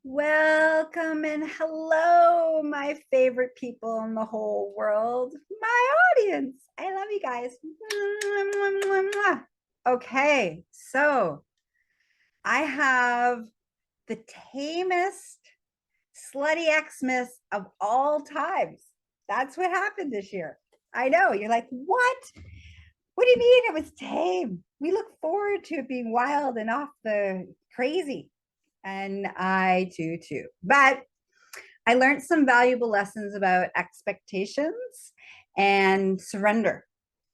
Welcome and hello, my favorite people in the whole world, my audience. I love you guys. Okay, so I have the tamest slutty Xmas of all times. That's what happened this year. I know, you're like, what? What do you mean it was tame? We look forward to it being wild and off the crazy. And I do too. But I learned some valuable lessons about expectations and surrender.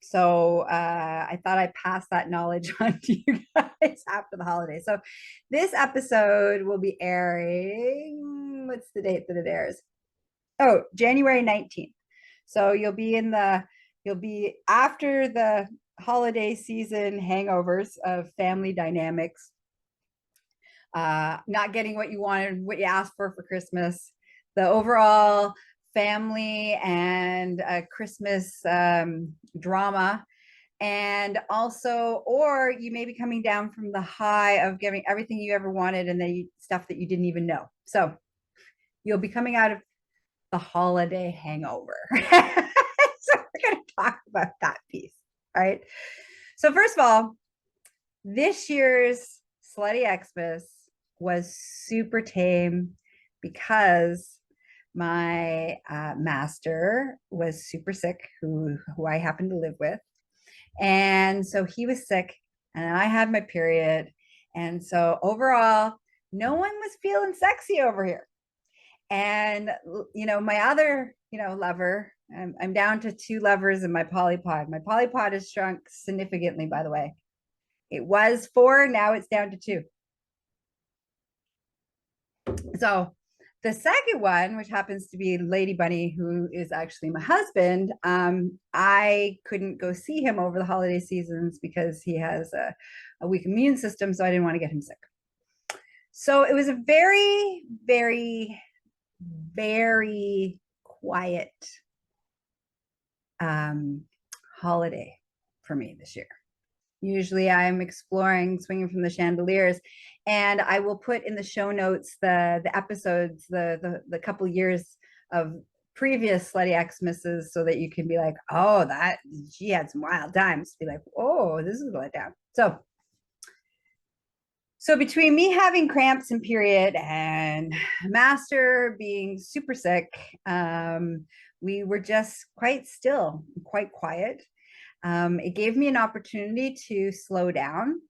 So I thought I'd pass that knowledge on to you guys after the holidays. So this episode will be airing. What's the date that it airs? Oh, January 19th. So you'll be after the holiday season hangovers of family dynamics, not getting what you wanted, what you asked for Christmas, the overall family and Christmas drama. And also, or you may be coming down from the high of getting everything you ever wanted and then stuff that you didn't even know. So you'll be coming out of the holiday hangover. So we're going to talk about that piece. All right. So, first of all, this year's Slutty Xmas was super tame because my master was super sick, who I happened to live with. And so he was sick, and I had my period. And so overall, no one was feeling sexy over here. And my other lover, I'm down to 2 lovers in my polypod. My polypod has shrunk significantly, by the way. It was 4, now it's down to 2. So the second one, which happens to be Lady Bunny, who is actually my husband, I couldn't go see him over the holiday seasons because he has a weak immune system, so I didn't want to get him sick. So it was a very, very, very quiet holiday for me this year. Usually I'm exploring swinging from the chandeliers, and I will put in the show notes the episodes, the couple years of previous Slutty Xmas's, so that you can be like, oh, that she had some wild times. Be like, oh, this is a letdown. So between me having cramps and period and master being super sick, we were just quite still, quite quiet. It gave me an opportunity to slow down.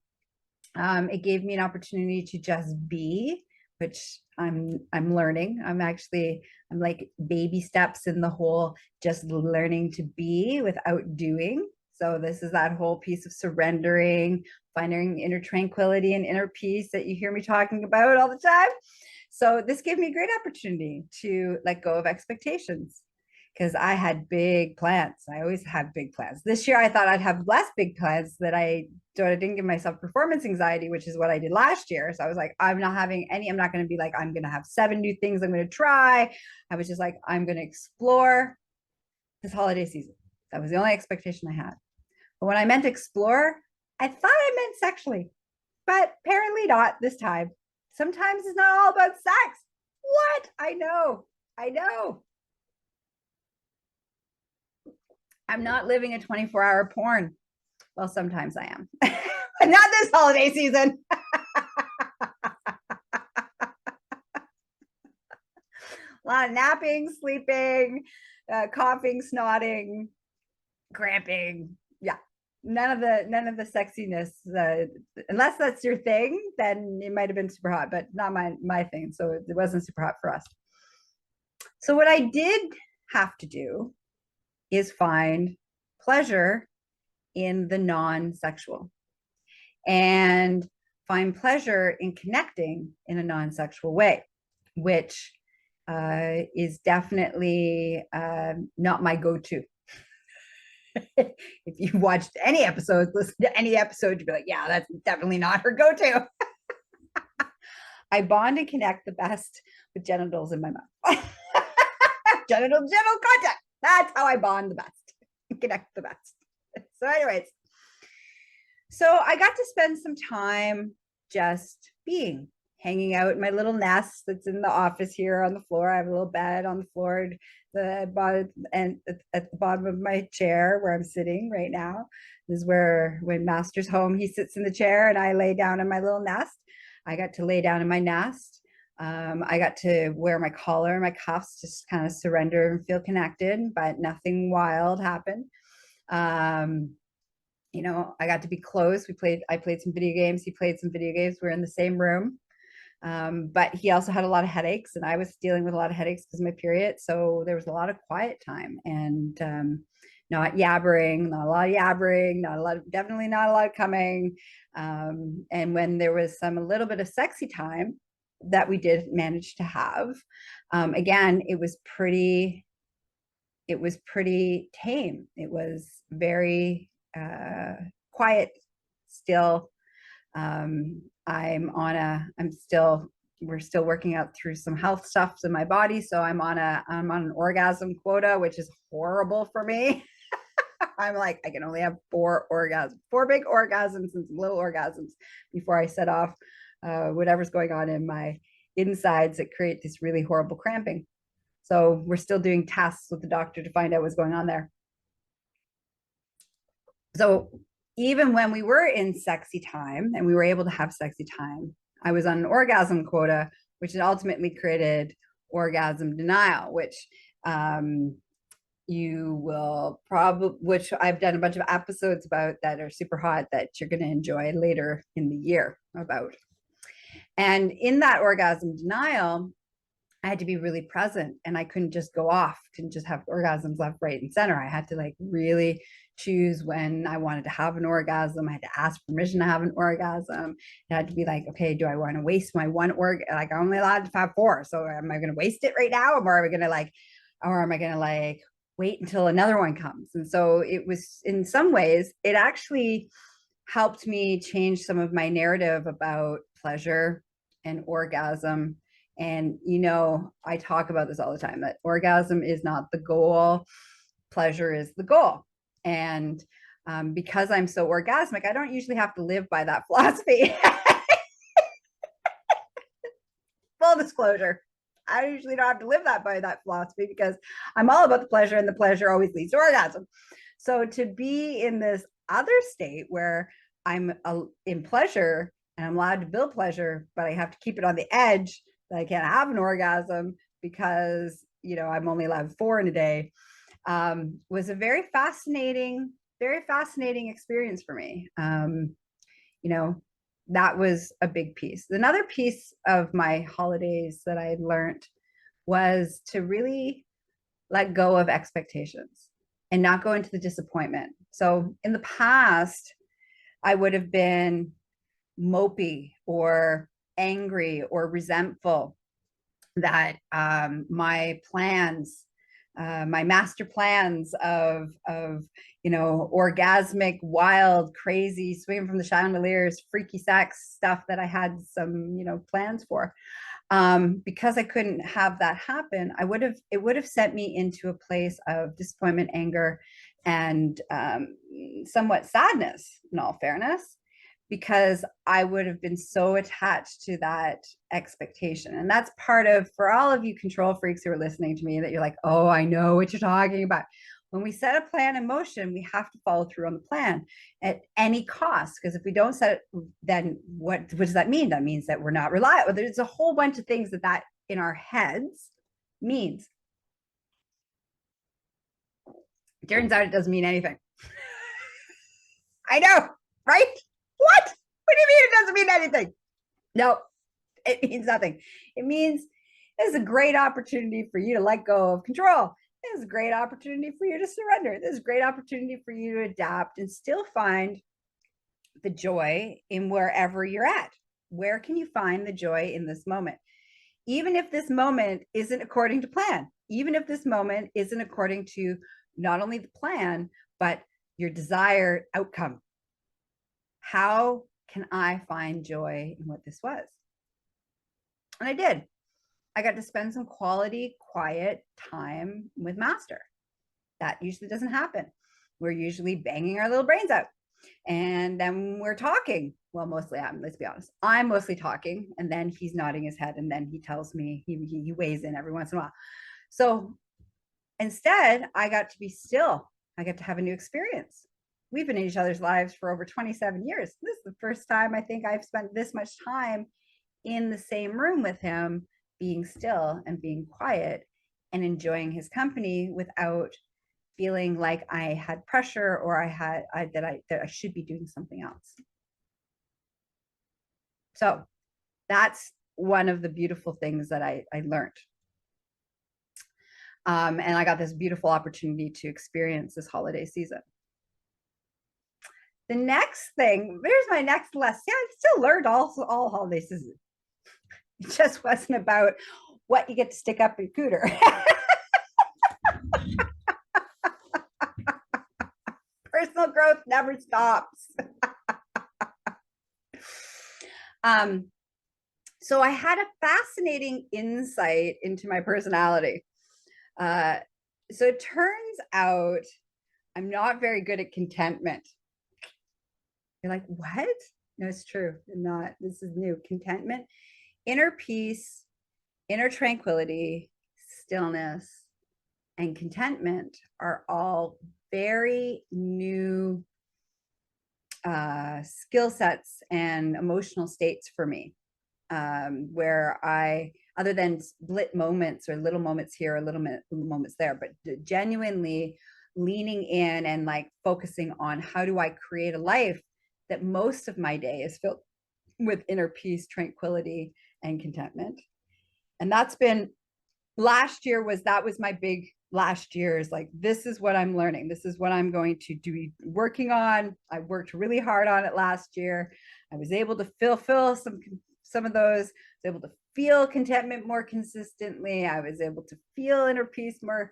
It gave me an opportunity to just be, which I'm learning. I'm like baby steps in the whole just learning to be without doing. So this is that whole piece of surrendering, finding inner tranquility and inner peace that you hear me talking about all the time. So this gave me a great opportunity to let go of expectations, because I had big plans. I always have big plans. This year, I thought I'd have less big plans, that I didn't give myself performance anxiety, which is what I did last year. So I was like, I'm not having any, I'm not going to be like, I'm going to have 7 new things I'm going to try. I was just like, I'm going to explore this holiday season. That was the only expectation I had. But when I meant explore, I thought I meant sexually, but apparently not this time. Sometimes it's not all about sex. What? I know. I'm not living a 24-hour porn. Well, sometimes I am, but not this holiday season. A lot of napping, sleeping, coughing, snotting, cramping. Yeah, none of the sexiness. Unless that's your thing, then it might have been super hot, but not my thing. So it wasn't super hot for us. So what I did have to do is find pleasure in the non-sexual, and find pleasure in connecting in a non-sexual way, which is definitely not my go-to. If you watched any episodes, listen to any episode, you'd be like, yeah, that's definitely not her go-to. I bond and connect the best with genitals in my mouth. genital contact. That's how I bond the best, connect the best. So anyways, so I got to spend some time just being. hanging out in my little nest that's in the office here on the floor. I have a little bed on the floor, the bottom, and at the bottom of my chair where I'm sitting right now. This is where, when Master's home, he sits in the chair and I lay down in my little nest. I got to lay down in my nest. I got to wear my collar and my cuffs, just kind of surrender and feel connected, but nothing wild happened. You know, I got to be close. I played some video games. He played some video games. We're in the same room. But he also had a lot of headaches, and I was dealing with a lot of headaches because of my period. So there was a lot of quiet time, and not yabbering, not a lot of yabbering, not a lot of, definitely not a lot of coming. And when there was a little bit of sexy time that we did manage to have, again, it was pretty tame. It was very quiet still. We're still working out through some health stuff in my body. So I'm on an orgasm quota, which is horrible for me. I'm like, I can only have 4 big orgasms and some little orgasms before I set off whatever's going on in my insides that create this really horrible cramping. So we're still doing tests with the doctor to find out what's going on there. So even when we were in sexy time and we were able to have sexy time, I was on an orgasm quota, which ultimately created orgasm denial, which you will probably, which I've done a bunch of episodes about that are super hot that you're going to enjoy later in the year about. And in that orgasm denial, I had to be really present, and I couldn't just go off, couldn't just have orgasms left, right, and center. I had to like really choose when I wanted to have an orgasm. I had to ask permission to have an orgasm. It had to be like, okay, do I want to waste my one like I'm only allowed to have 4. So am I going to waste it right now? Or am I going to like wait until another one comes? And so it was, in some ways, it actually helped me change some of my narrative about pleasure and orgasm. And, you know, I talk about this all the time, that orgasm is not the goal, pleasure is the goal. And because I'm so orgasmic, I don't usually have to live by that philosophy. Full disclosure, I usually don't have to live by that philosophy because I'm all about the pleasure, and the pleasure always leads to orgasm. So to be in this other state where I'm in pleasure and I'm allowed to build pleasure, but I have to keep it on the edge that I can't have an orgasm because, you know, I'm only allowed 4 in a day, was a very fascinating experience for me. You know, that was a big piece. Another piece of my holidays that I learned was to really let go of expectations and not go into the disappointment. So in the past, I would have been mopey or angry or resentful that my plans, my master plans of you know, orgasmic, wild, crazy, swinging from the chandeliers, freaky sex stuff that I had some, you know, plans for. Because I couldn't have that happen, it would have sent me into a place of disappointment, anger, and somewhat sadness, in all fairness, because I would have been so attached to that expectation. And that's part of, for all of you control freaks who are listening to me, that you're like, oh, I know what you're talking about. When we set a plan in motion, we have to follow through on the plan at any cost. Because if we don't set it, then what does that mean? That means that we're not reliable. There's a whole bunch of things that in our heads means. It turns out it doesn't mean anything. I know, right? What? What do you mean it doesn't mean anything? No, it means nothing. It means this is a great opportunity for you to let go of control. This is a great opportunity for you to surrender. This is a great opportunity for you to adapt and still find the joy in wherever you're at. Where can you find the joy in this moment? Even if this moment isn't according to plan, even if this moment isn't according to not only the plan, but your desired outcome. How can I find joy in what this was? And I did. I got to spend some quality, quiet time with Master. That usually doesn't happen. We're usually banging our little brains out. And then we're talking. Well, mostly let's be honest. I'm mostly talking, and then he's nodding his head, and then he tells me, he weighs in every once in a while. So instead, I got to be still. I got to have a new experience. We've been in each other's lives for over 27 years. This is the first time I think I've spent this much time in the same room with him, being still and being quiet and enjoying his company without feeling like I had pressure or that I should be doing something else. So that's one of the beautiful things that I learned. And I got this beautiful opportunity to experience this holiday season. The next thing, there's my next lesson. Yeah, I still learned all holiday season. It just wasn't about what you get to stick up your cooter. Personal growth never stops. So I had a fascinating insight into my personality. So it turns out I'm not very good at contentment. You're like, what? No, it's true. I'm not. This is new. Contentment, inner peace, inner tranquility, stillness, and contentment are all very new skill sets and emotional states for me, where I, other than split moments or little moments here or little moments there, but genuinely leaning in and like focusing on how do I create a life that most of my day is filled with inner peace, tranquility, and contentment. And that's been, last year was my big last year is like, this is what I'm learning. This is what I'm going to do working on. I worked really hard on it last year. I was able to fulfill some of those. I was able to feel contentment more consistently. I was able to feel inner peace more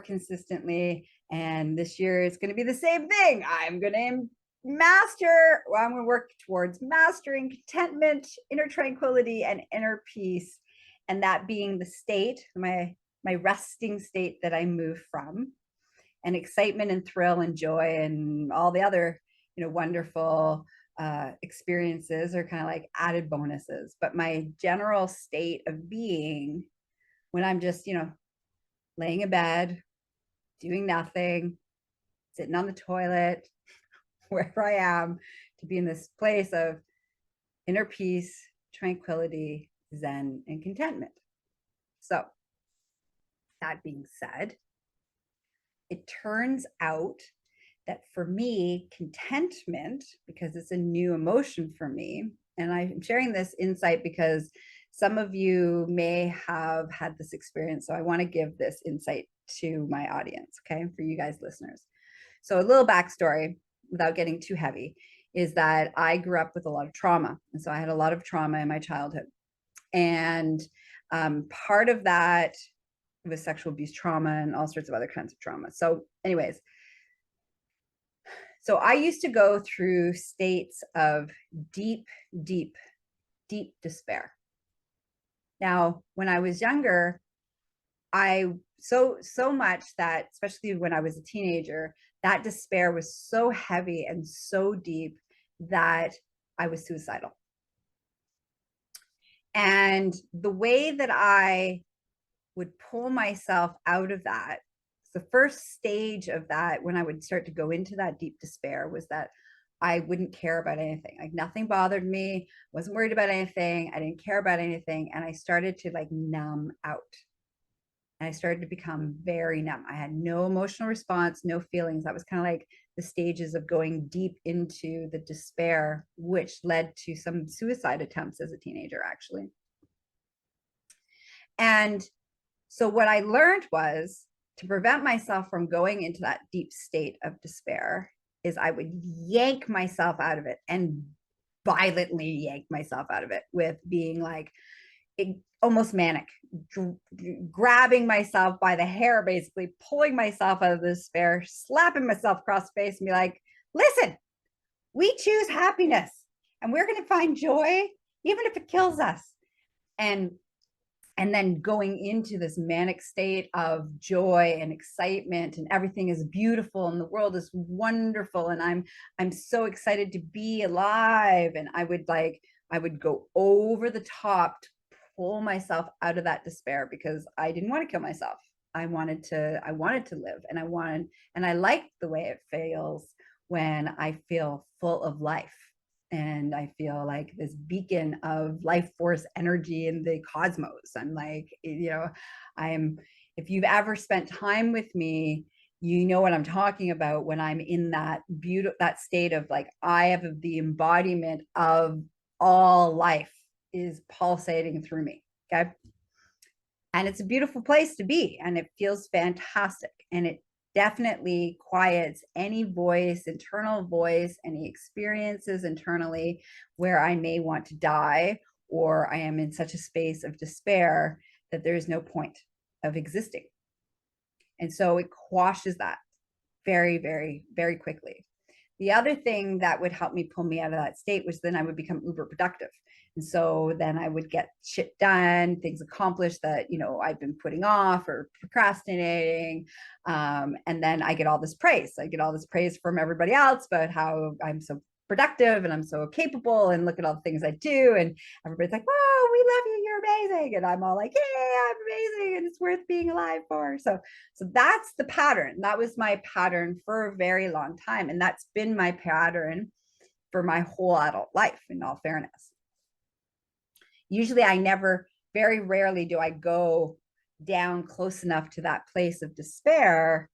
consistently. And this year it's going to be the same thing. I'm going to work towards mastering contentment, inner tranquility, and inner peace. And that being the state, my resting state that I move from, and excitement and thrill and joy and all the other, wonderful experiences are kind of like added bonuses. But my general state of being, when I'm just, laying in bed, doing nothing, sitting on the toilet, wherever I am, to be in this place of inner peace, tranquility, zen, and contentment. So that being said, it turns out that for me, contentment, because it's a new emotion for me, and I'm sharing this insight because some of you may have had this experience. So I want to give this insight to my audience, okay, for you guys listeners. So a little backstory, without getting too heavy, is that I grew up with a lot of trauma. And so I had a lot of trauma in my childhood. And part of that was sexual abuse trauma and all sorts of other kinds of trauma. So anyways, so I used to go through states of deep, deep, deep despair. Now, when I was younger, so much that, especially when I was a teenager, that despair was so heavy and so deep that I was suicidal. And the way that I would pull myself out of that, the first stage of that, when I would start to go into that deep despair, was that I wouldn't care about anything. Like nothing bothered me, wasn't worried about anything. I didn't care about anything. And I started to like numb out. And I started to become very numb. I had no emotional response, no feelings. That was kind of like the stages of going deep into the despair, which led to some suicide attempts as a teenager, actually. And so what I learned was, to prevent myself from going into that deep state of despair, is I would yank myself out of it, and violently yank myself out of it, with being like almost manic, grabbing myself by the hair, basically pulling myself out of the despair, slapping myself across the face and be like, listen, we choose happiness and we're going to find joy, even if it kills us. And and then going into this manic state of joy and excitement, and everything is beautiful and the world is wonderful, and I'm so excited to be alive. And I would go over the top to pull myself out of that despair, because I didn't want to kill myself. I wanted to live, and I liked the way it feels when I feel full of life, and I feel like this beacon of life force energy in the cosmos. I'm like, if you've ever spent time with me, you know what I'm talking about when I'm in that that state of like, I have the embodiment of all life is pulsating through me. Okay. And it's a beautiful place to be, and it feels fantastic. And it definitely quiets any voice, internal voice, any experiences internally where I may want to die, or I am in such a space of despair that there is no point of existing. And so it quashes that very, very, very quickly. The other thing that would help me pull me out of that state was then I would become uber productive. And so then I would get shit done, things accomplished that, I've been putting off or procrastinating. And then I get all this praise. I get all this praise from everybody else about how I'm so productive and I'm so capable, and look at all the things I do. And everybody's like, whoa, we love you, you're amazing. And I'm all like, yeah, I'm amazing, and it's worth being alive for. So that's the pattern. That was my pattern for a very long time. And that's been my pattern for my whole adult life, in all fairness. Usually very rarely do I go down close enough to that place of despair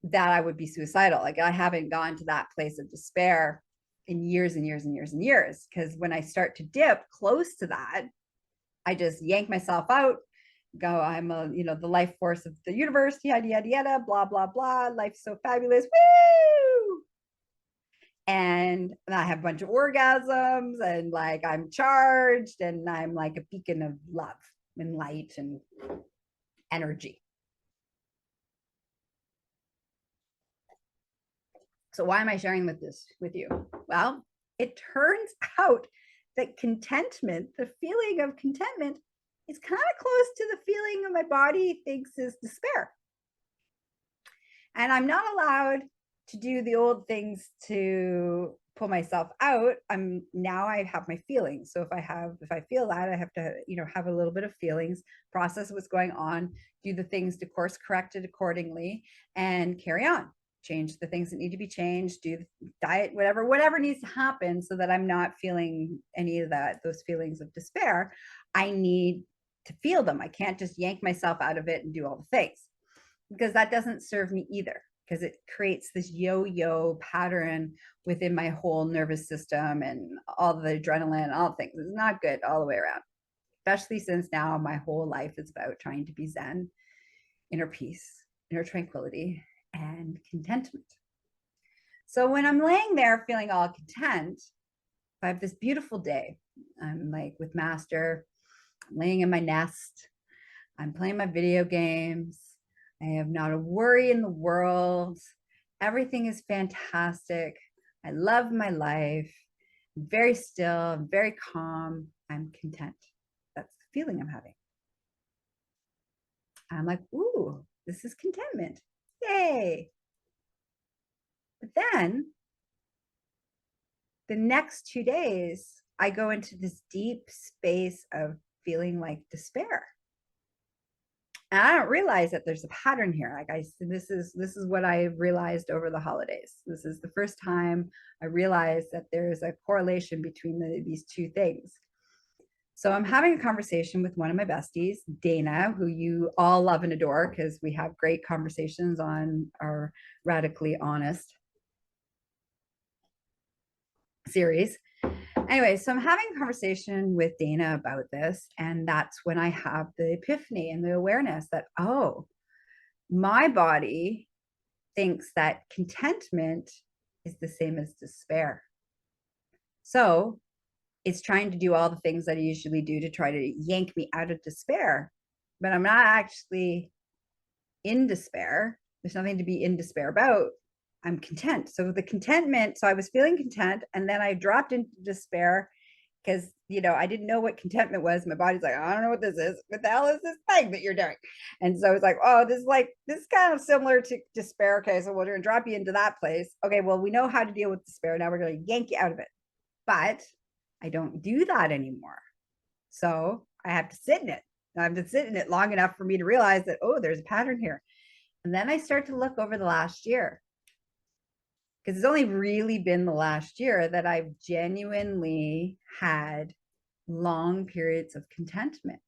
that I would be suicidal. Like, I haven't gone to that place of despair in years and years and years and years. Because when I start to dip close to that, I just yank myself out, go, I'm the life force of the universe, yada, yada, yada, blah, blah, blah. Life's so fabulous. Woo! And I have a bunch of orgasms, and like, I'm charged, and I'm like a beacon of love and light and energy. So why am I sharing this with you? Well, it turns out that contentment, the feeling of contentment, is kind of close to the feeling of my body thinks is despair. And I'm not allowed to do the old things to pull myself out. I have my feelings. So if I feel that, I have to, have a little bit of feelings, process what's going on, do the things to course correct it accordingly, and carry on. Change the things that need to be changed, do the diet, whatever needs to happen, so that I'm not feeling any of those feelings of despair. I need to feel them. I can't just yank myself out of it and do all the things, because that doesn't serve me either, because it creates this yo-yo pattern within my whole nervous system and all the adrenaline, all the things. It's not good all the way around, especially since now my whole life is about trying to be Zen, inner peace, inner tranquility, and contentment. So when I'm laying there feeling all content, I have this beautiful day. I'm like with Master, I'm laying in my nest, I'm playing my video games, I have not a worry in the world, everything is fantastic, I love my life, I'm very still, I'm very calm, I'm content. That's the feeling I'm having. I'm like, ooh, this is contentment. Yay. But then the next 2 days, I go into this deep space of feeling like despair. And I don't realize that there's a pattern here. This is what I realized over the holidays. This is the first time I realized that there's a correlation between these two things. So I'm having a conversation with one of my besties, Dana, who you all love and adore, because we have great conversations on our Radically Honest series. Anyway, so I'm having a conversation with Dana about this, and that's when I have the epiphany and the awareness that, oh, my body thinks that contentment is the same as despair. So it's trying to do all the things that I usually do to try to yank me out of despair, but I'm not actually in despair. There's nothing to be in despair about. I'm content. So the contentment, so I was feeling content, and then I dropped into despair, because I didn't know what contentment was. My body's like, I don't know what this is. What the hell is this thing that you're doing? And so it's like, oh, this is kind of similar to despair. Okay, so we're going to drop you into that place. Okay, well, we know how to deal with despair. Now we're going to yank you out of it. But I don't do that anymore. So I have to sit in it. I have to sit in it long enough for me to realize that, oh, there's a pattern here. And then I start to look over the last year, because it's only really been the last year that I've genuinely had long periods of contentment.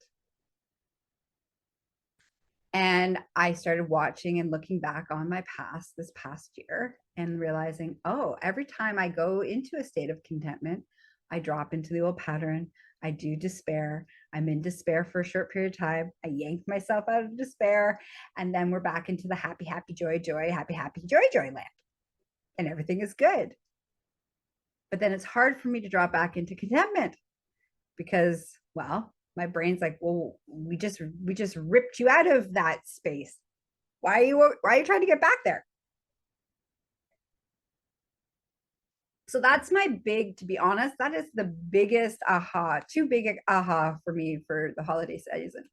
And I started watching and looking back on my past this past year and realizing, oh, every time I go into a state of contentment, I drop into the old pattern. I do despair. I'm in despair for a short period of time. I yank myself out of despair. And then we're back into the happy, happy, joy, joy, happy, happy, joy, joy land. And everything is good. But then it's hard for me to drop back into contentment because, well, my brain's like, well, we just ripped you out of that space. Why are you trying to get back there? So that's my to be honest, that is the biggest aha, two big aha for me for the holiday season.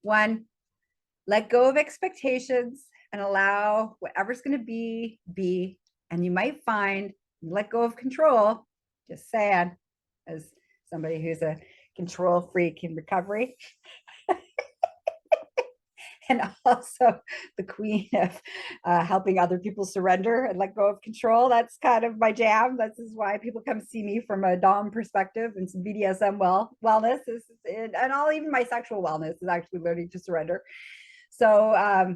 One, let go of expectations and allow whatever's going to be. And you might find, let go of control, just sad, as somebody who's a control freak in recovery. And also the queen of helping other people surrender and let go of control. That's kind of my jam. This is why people come see me from a Dom perspective, and some BDSM wellness is, and all, even my sexual wellness is actually learning to surrender. So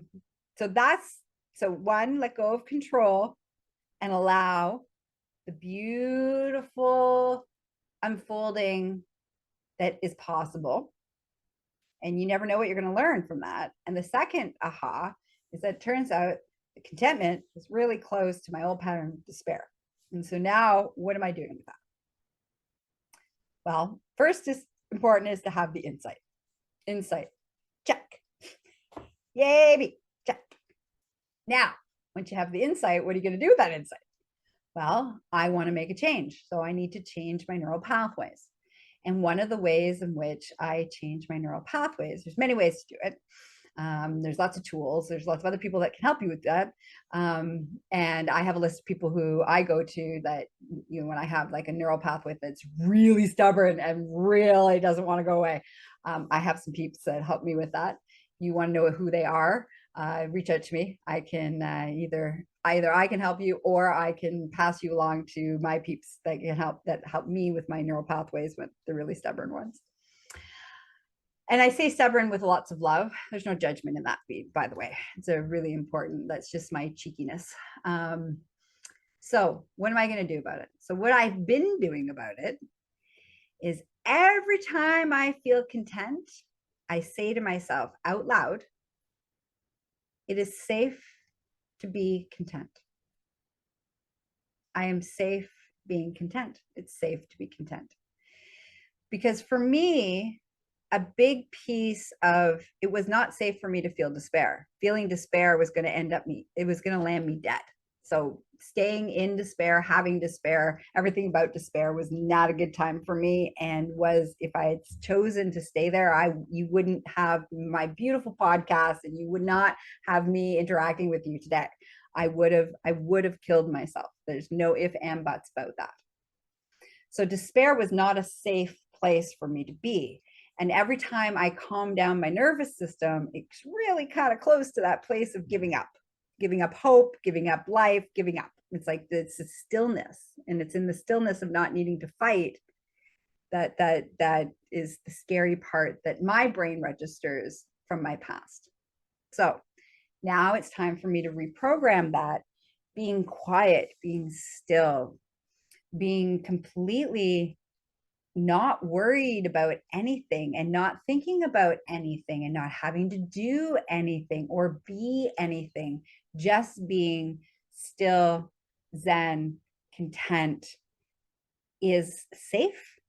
so one, let go of control and allow the beautiful unfolding that is possible. And you never know what you're going to learn from that. And the second aha is that it turns out the contentment is really close to my old pattern of despair. And so now, what am I doing with that? Well, first is important is to have the insight. Insight, check. Yay, check. Now, once you have the insight, what are you going to do with that insight? Well, I want to make a change. So I need to change my neural pathways. And one of the ways in which I change my neural pathways, there's many ways to do it. There's lots of tools. There's lots of other people that can help you with that. And I have a list of people who I go to that, when I have like a neural pathway that's really stubborn and really doesn't want to go away. I have some peeps that help me with that. You want to know who they are, reach out to me. I can either I can help you, or I can pass you along to my peeps that help me with my neural pathways, with the really stubborn ones. And I say stubborn with lots of love. There's no judgment in that feed, by the way. It's a really important, that's just my cheekiness. So what am I going to do about it? So what I've been doing about it is every time I feel content, I say to myself out loud, it is safe to be content. I am safe being content. It's safe to be content. Because for me, a big piece of it was not safe for me to feel despair. Feeling despair was going to it was going to land me dead. So staying in despair, having despair, everything about despair was not a good time for me. And if I had chosen to stay there, you wouldn't have my beautiful podcast, and you would not have me interacting with you today. I would have killed myself. There's no if and buts about that. So despair was not a safe place for me to be. And every time I calm down my nervous system, it's really kind of close to that place of giving up hope, giving up life, giving up. It's like it's a stillness, and it's in the stillness of not needing to fight that is the scary part that my brain registers from my past. So now it's time for me to reprogram that, being quiet, being still, being completely not worried about anything, and not thinking about anything, and not having to do anything or be anything, just being still, zen, content is safe.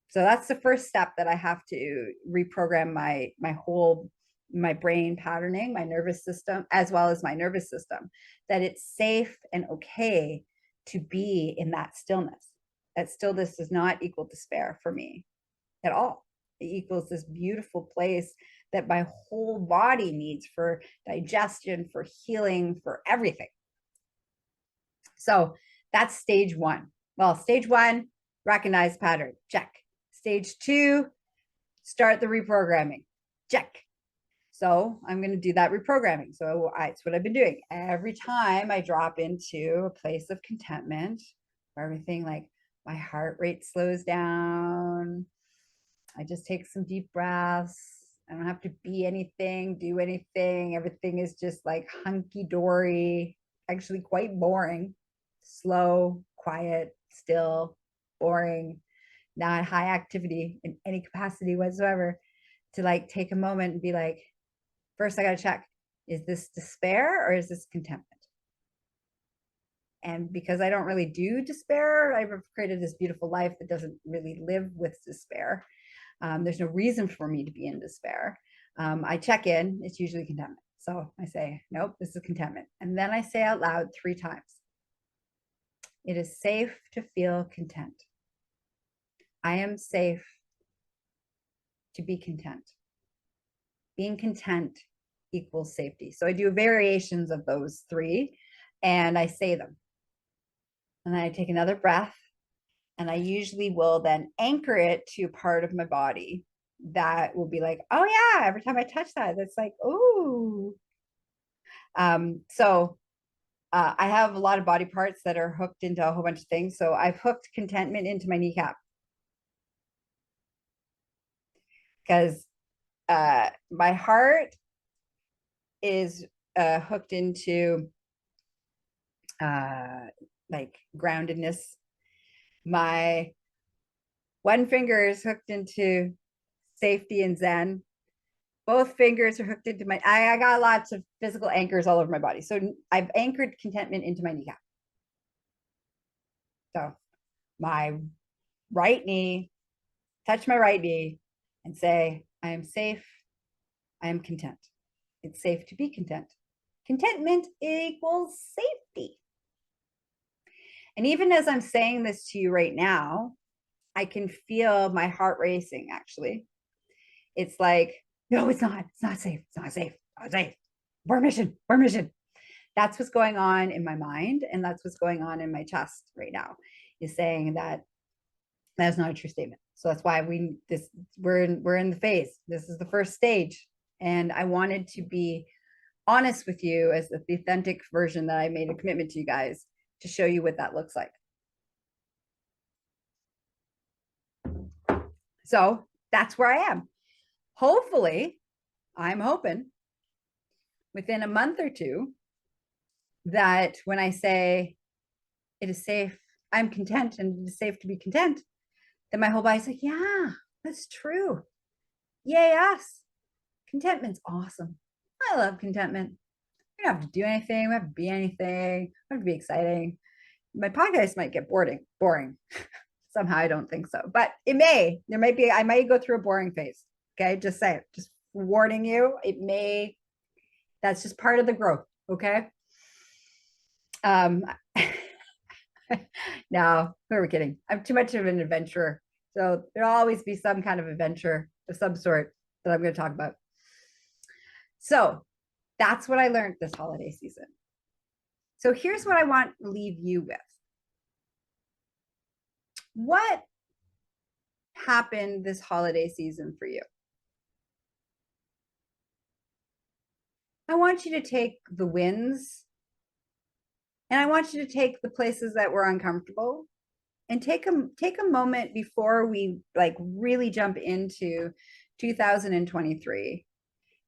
So that's the first step, that I have to reprogram my brain patterning, my nervous system, as well as my nervous system, that it's safe and okay to be in that stillness. that stillness does not equal despair for me at all. It equals this beautiful place that my whole body needs for digestion, for healing, for everything. So that's stage one. Well, stage one, recognize pattern, check. Stage two, start the reprogramming, check. So I'm going to do that reprogramming. So it's what I've been doing. Every time I drop into a place of contentment, where everything, like my heart rate slows down, I just take some deep breaths. I don't have to be anything, do anything. Everything is just like hunky-dory, actually quite boring, slow, quiet, still, boring, not high activity in any capacity whatsoever. To like take a moment and be like, first I got to check, is this despair or is this contentment? And because I don't really do despair, I've created this beautiful life that doesn't really live with despair. There's no reason for me to be in despair. I check in, it's usually contentment. So I say, nope, this is contentment. And then I say out loud 3 times, it is safe to feel content. I am safe to be content. Being content equals safety. So I do variations of those 3 and I say them. And then I take another breath and I usually will then anchor it to a part of my body that will be like, oh yeah, every time I touch that, it's like, ooh. So I have a lot of body parts that are hooked into a whole bunch of things. So I've hooked contentment into my kneecap because my heart is hooked into like groundedness. My one finger is hooked into safety and zen. Both fingers are hooked into my, I got lots of physical anchors all over my body. So I've anchored contentment into my kneecap. So my right knee, touch my right knee and say, I am safe. I am content. It's safe to be content. Contentment equals safety. And even as I'm saying this to you right now, I can feel my heart racing actually. It's like, no, it's not. It's not safe. It's not safe. It's not safe. Permission. Permission. That's what's going on in my mind. And that's what's going on in my chest right now, is saying that that's not a true statement. So that's why we're in the phase. This is the first stage. And I wanted to be honest with you as the authentic version that I made a commitment to you guys to show you what that looks like. So that's where I am. Hopefully, I'm hoping within a month or 2 that when I say it is safe, I'm content and it is safe to be content, then my whole body's like, yeah, that's true. Yay, us. Contentment's awesome. I love contentment. We don't have to do anything. We don't have to be anything. We don't have to be exciting. My podcast might get boring. Somehow I don't think so, but it may. There might be, I might go through a boring phase. Okay, just say it. Just warning you, it may. That's just part of the growth. Okay. No, who are we kidding? I'm too much of an adventurer. So there'll always be some kind of adventure of some sort that I'm going to talk about. So that's what I learned this holiday season. So here's what I want to leave you with. What happened this holiday season for you? I want you to take the wins and I want you to take the places that were uncomfortable and take a moment before we like really jump into 2023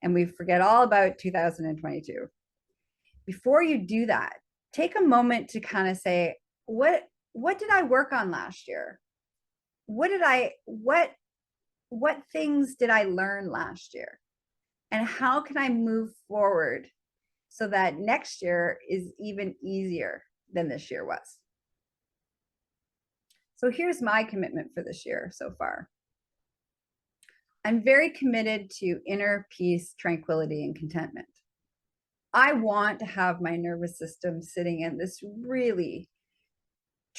and we forget all about 2022. Before you do that, take a moment to kind of say, what did I work on last year? What things did I learn last year? And how can I move forward so that next year is even easier than this year was? So here's my commitment for this year so far. I'm very committed to inner peace, tranquility, and contentment. I want to have my nervous system sitting in this really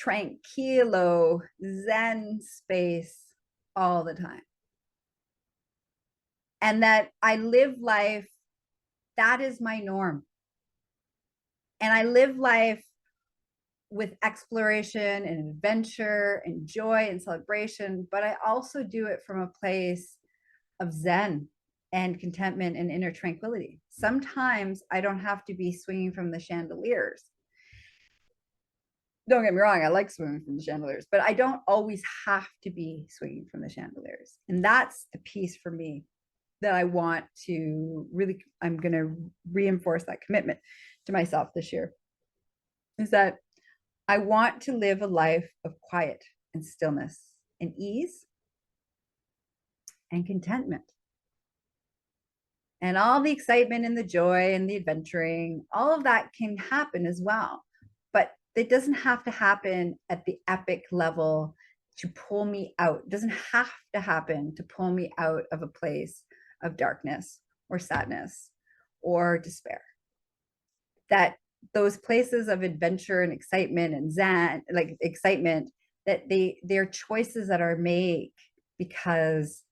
tranquilo, zen space all the time. And that I live life, that is my norm. And I live life with exploration and adventure and joy and celebration, but I also do it from a place of zen and contentment and inner tranquility. Sometimes I don't have to be swinging from the chandeliers. Don't get me wrong, I like swinging from the chandeliers, but I don't always have to be swinging from the chandeliers. And that's the piece for me that I want to really, I'm going to reinforce that commitment to myself this year, is that I want to live a life of quiet and stillness and ease and contentment. And all the excitement and the joy and the adventuring, all of that can happen as well. But it doesn't have to happen at the epic level to pull me out. It doesn't have to happen to pull me out of a place of darkness or sadness or despair. That those places of adventure and excitement and zen, like excitement, that they're choices that are made because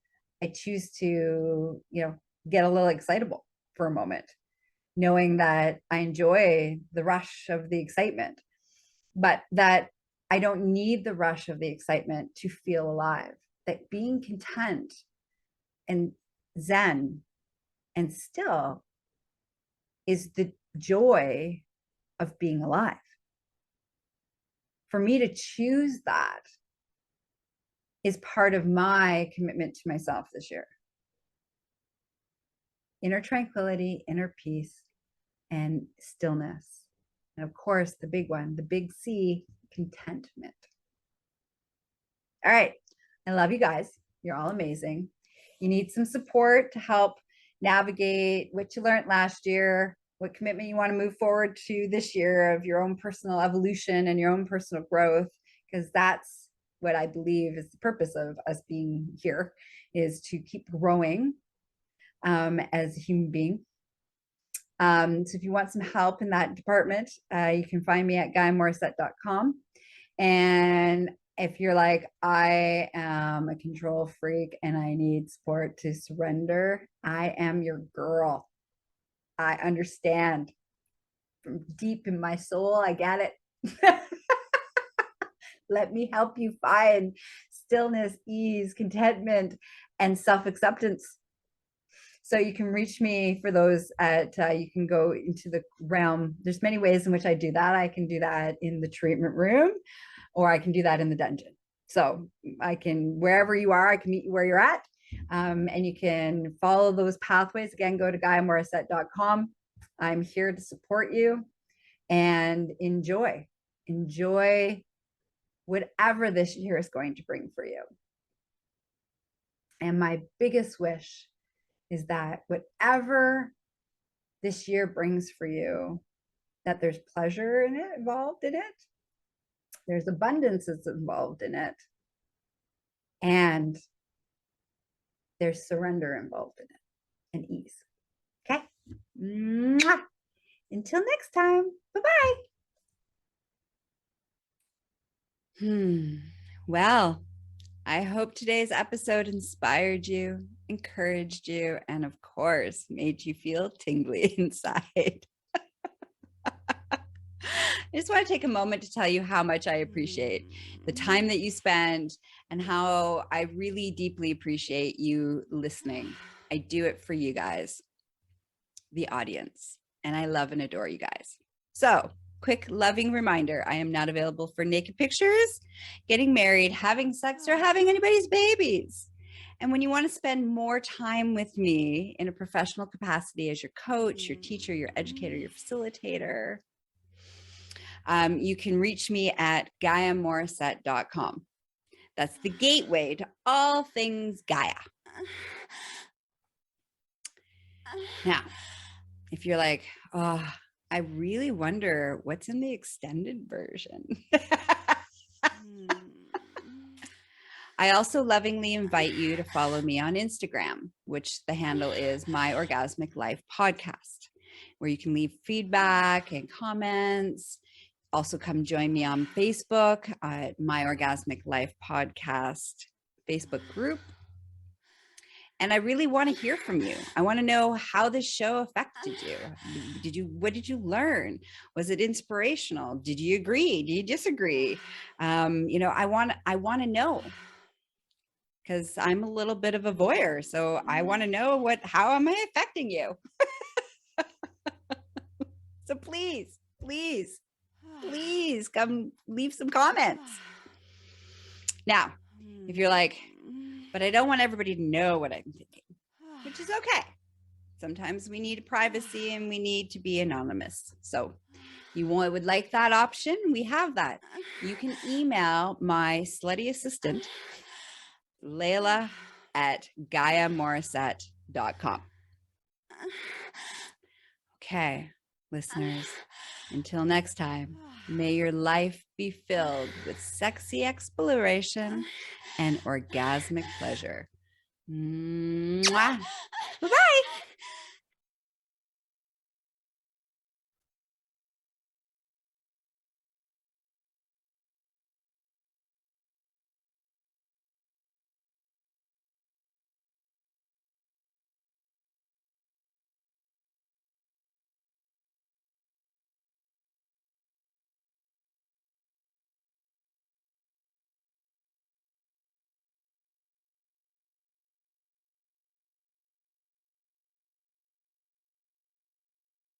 I choose to, get a little excitable for a moment, knowing that I enjoy the rush of the excitement, but that I don't need the rush of the excitement to feel alive. That being content and zen and still is the joy of being alive. For me to choose that is part of my commitment to myself this year. Inner tranquility, inner peace, and stillness. And of course, the big one, the big C, contentment. All right. I love you guys. You're all amazing. You need some support to help navigate what you learned last year, what commitment you want to move forward to this year of your own personal evolution and your own personal growth, because that's what I believe is the purpose of us being here, is to keep growing as a human being. So if you want some help in that department, you can find me at GaiaMorissette.com. And if you're like, I am a control freak and I need support to surrender, I am your girl. I understand from deep in my soul. I get it. Let me help you find stillness, ease, contentment, and self-acceptance. So you can reach me for those at, you can go into the realm. There's many ways in which I do that. I can do that in the treatment room, or I can do that in the dungeon. So I can, wherever you are, I can meet you where you're at. And you can follow those pathways. Again, go to GaiaMorissette.com. I'm here to support you, and enjoy whatever this year is going to bring for you. And my biggest wish is that whatever this year brings for you, that there's pleasure in it, involved in it. There's abundance that's involved in it. And there's surrender involved in it, and ease. Okay? Mwah! Until next time, bye-bye. Well, I hope today's episode inspired you, encouraged you, and of course, made you feel tingly inside. I just want to take a moment to tell you how much I appreciate the time that you spend, and how I really deeply appreciate you listening. I do it for you guys, the audience, and I love and adore you guys. So, quick loving reminder, I am not available for naked pictures, getting married, having sex, or having anybody's babies. And when you want to spend more time with me in a professional capacity as your coach, your teacher, your educator, your facilitator, you can reach me at GaiaMorissette.com. That's the gateway to all things Gaia. Now, if you're like, oh, I really wonder what's in the extended version. I also lovingly invite you to follow me on Instagram, which the handle is My Orgasmic Life Podcast, where you can leave feedback and comments. Also, come join me on Facebook at My Orgasmic Life Podcast Facebook group. And I really want to hear from you. I want to know how this show affected you. What did you learn? Was it inspirational? Did you agree? Do you disagree? I want to know, because I'm a little bit of a voyeur. So I want to know how am I affecting you? So please come leave some comments. Now, if you're like, but I don't want everybody to know what I'm thinking, which is okay. Sometimes we need privacy and we need to be anonymous. So you would like that option? We have that. You can email my slutty assistant, Layla, at GaiaMorissette.com. Okay, listeners, until next time, may your life be filled with sexy exploration and orgasmic pleasure. Mwah. Bye-bye.